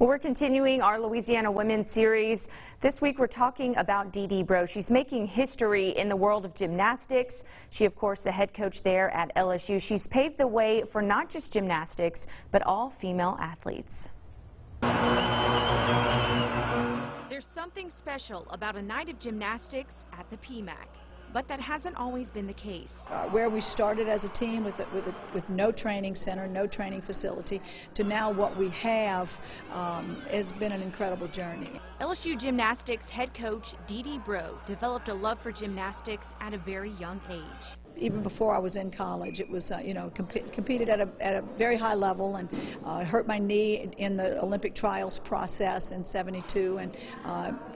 Well, we're continuing our Louisiana Women's Series. This week we're talking about Breaux. She's making history in the world of gymnastics. She, of course, the head coach there at LSU. She's paved the way for not just gymnastics, but all female athletes. There's something special about a night of gymnastics at the PMAC. But that hasn't always been the case. Where we started as a team with no training center, no training facility, to now what we have has been an incredible journey. LSU gymnastics head coach Breaux developed a love for gymnastics at a very young age. Even before I was in college, it was, competed at a very high level, and hurt my knee in the Olympic trials process in '72, and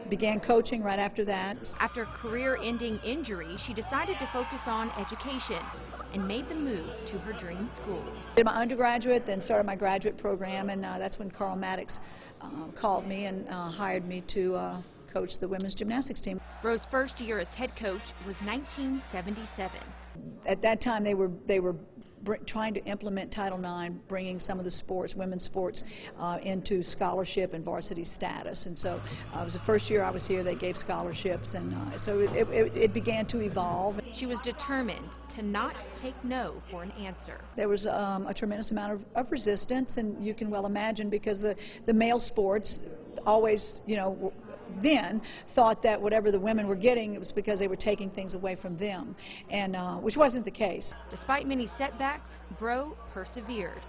began coaching right after that. After a career-ending injury, she decided to focus on education and made the move to her dream school. Did my undergraduate, then started my graduate program, and that's when Carl Maddox called me and hired me to coach the women's gymnastics team. Breaux's first year as head coach was 1977. At that time, they were trying to implement Title IX, bringing some of the sports, women's sports, into scholarship and varsity status. And so it was the first year I was here, they gave scholarships, and so it began to evolve. She was determined to not take no for an answer. There was a tremendous amount of resistance, and you can well imagine, because the male sports always, then thought that whatever the women were getting, it was because they were taking things away from them, and which wasn't the case. Despite many setbacks, Breaux persevered.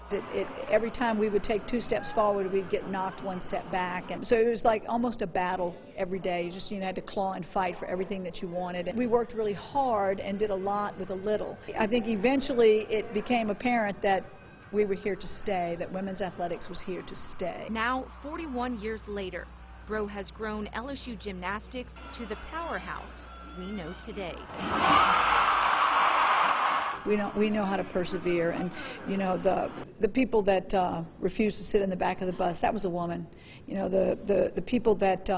Every time we would take 2 steps forward, we'd get knocked 1 step back, and so it was like almost a battle every day. You just had to claw and fight for everything that you wanted. And we worked really hard and did a lot with a little. I think eventually it became apparent that we were here to stay, that women's athletics was here to stay. Now, 41 years later, Breaux has grown LSU gymnastics to the powerhouse we know today. We know how to persevere, and the people that refuse to sit in the back of the bus, that was a woman. The people that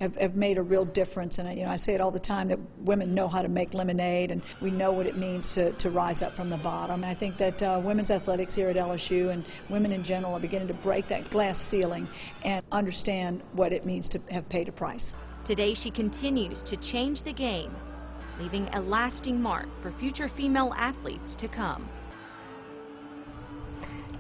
have made a real difference, and I say it all the time, that women know how to make lemonade, and we know what it means to rise up from the bottom. And I think that women's athletics here at LSU and women in general are beginning to break that glass ceiling and understand what it means to have paid a price. Today she continues to change the game, leaving a lasting mark for future female athletes to come.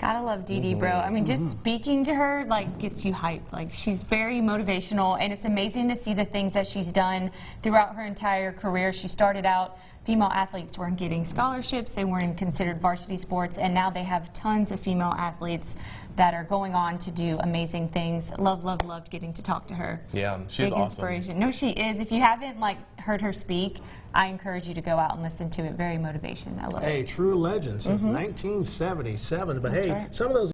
Gotta love Breaux. I mean, just speaking to her gets you hyped. She's very motivational, and it's amazing to see the things that she's done throughout her entire career. She started out, female athletes weren't getting scholarships, they weren't considered varsity sports, and now they have tons of female athletes that are going on to do amazing things. Loved getting to talk to her. Yeah, she's Big awesome. Inspiration. No, she is. If you haven't heard her speak, I encourage you to go out and listen to it. Very motivation. I love it. Hey, true legend since 1977. But That's hey, right. some of those